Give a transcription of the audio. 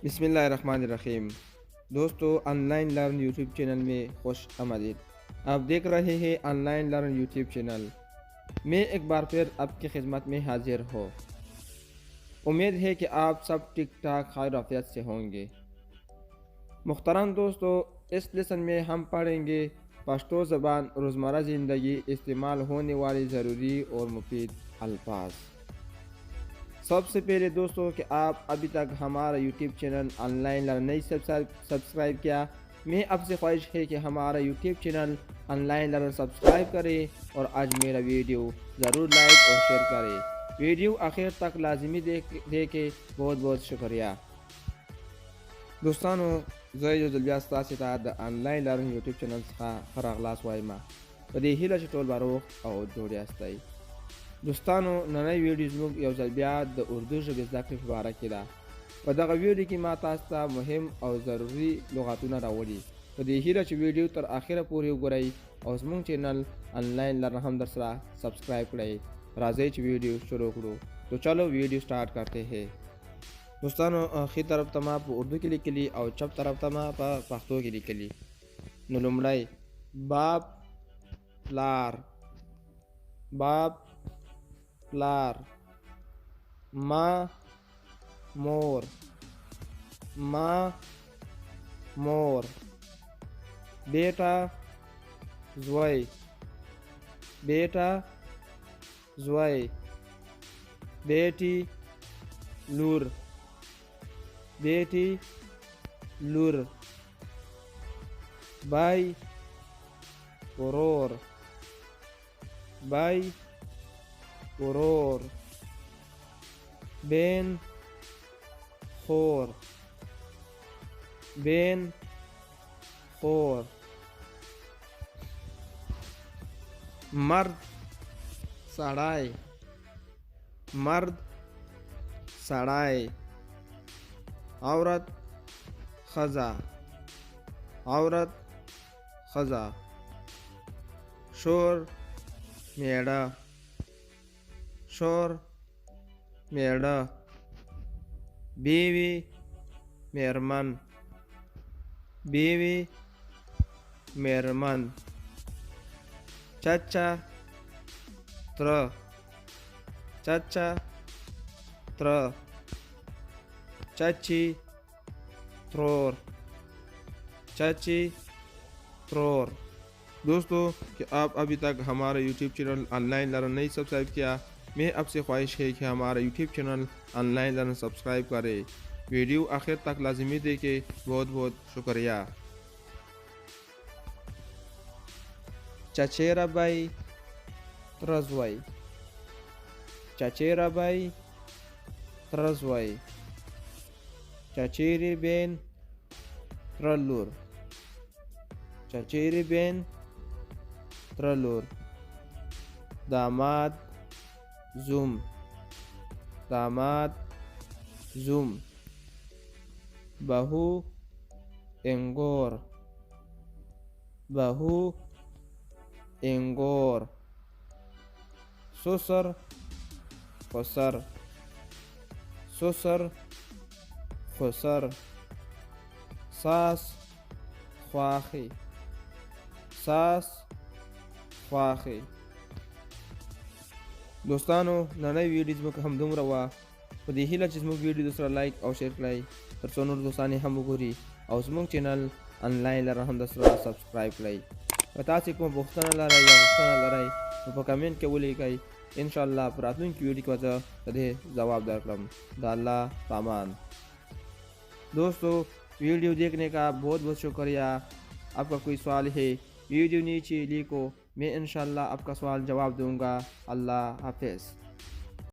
बिस्मिल्लाहिर्रहमानिर्रहीम। दोस्तों, online learn YouTube channel में खुश आमदीद। आप देख रहे हैं ऑनलाइन लर्न यूट्यूब चैनल। मैं एक बार फिर आपकी खिदमत में हाजिर हूँ। उम्मीद है कि आप सब ठीक ठाक खैर आफियत से होंगे। मुहतरम दोस्तों, इस लेसन में हम पढ़ेंगे पश्तो ज़बान रोज़मर्रा ज़िंदगी इस्तेमाल होने वाली ज़रूरी और मुफीद अल्फाज। सबसे पहले दोस्तों कि आप अभी तक हमारा यूट्यूब चैनल ऑनलाइन लर्न नहीं सब्सक्राइब किया, मैं आपसे ख्वाहिश है कि हमारा YouTube channel online learn subscribe करें और आज मेरा वीडियो ज़रूर लाइक और शेयर करें। वीडियो आखिर तक लाजमी देखे बहुत बहुत शुक्रिया। दोस्तों, जो जल्बिया द ऑनलाइन लर्न यूट्यूब चैनल खरागलास वाइमा बदे हिला टोल बारोख और जोड़ियास्ताई। दोस्तانو نننۍ ویډیو زموږ یو ځل بیا د اردو ژبې زده کړې په باره کې ده. په دغه ویډیو کې ما تاسو ته مهم او ضروري لغاتونه راوړي. په دې هیله چې ویډیو تر آخره پورې وګورئ او زموږ چینل آنلاین لرن هم در سره سبسکرایب کړئ. راځئ چې ویډیو شروع کړو. تو چلو ویډیو سٹارٹ کرتے ہیں. دوستانو، ښي طرف ته ما په اردو کې لیکلي او چپ طرف ته ما په پښتو کې لیکلي. نو لومړی باب پلار، باب پلار، ما مور، ما مور، بیٹا زوی، بیٹا زوی، بیٹی لور، بیٹی lower, by Varur, by Varur, بین خور، بین خور، مرد سړی، مرد سړی، عورت ښځه، عورت ښځه، شور میړه، شور میړه، بیوی میرمن، بیوی میرمن، چچا تره، چچا تره، چچی ترور، چچی ترور۔ दोस्तों कि आप अभी तक हमारा यूट्यूब चैनल ऑनलाइन लर्न नहीं सब्सक्राइब किया, मैं आपसे ख्वाहिश है कि हमारा YouTube channel online learn subscribe करें। वीडियो आखिर तक लाजमी देखें। बहुत बहुत शुक्रिया। चचेरा बाई त्रजवाई, चचेरा बाई त्रजवाई, चचेरी बेन त्रलूर, चचेरी बेन त्रलूर، दामाद زوم، दामाद زوم، बहू एंगोर، बहू एंगोर، ससुर खुसर، ससुर खुसर، सास ख्वाखी، सास ख्वाखी। दोस्तانو، نننۍ ویډیو زموږ هم دومره وه. په دې هیله چې زموږ ویډیو سره لایک او شیر کړئ، تر څو نور دوستان هم وګوري او زموږ چینل آنلاین لرن هم در سره سبسکرایب کړئ. که تاسې کومه پوښتنه لرئ یا غوښتنه لرئ نو په کمنټ کې ولیکئ. انشاءالله په راتلونکي ویډیو کې به زه د دې جواب درکړم. د الله پامان। दोस्तों, वीडियो देखने का बहुत बहुत शुक्रिया। आपका कोई सवाल है वीडियो नीचे लिखो, मैं इंशाल्लाह आपका सवाल जवाब दूंगा। अल्लाह हाफिज़।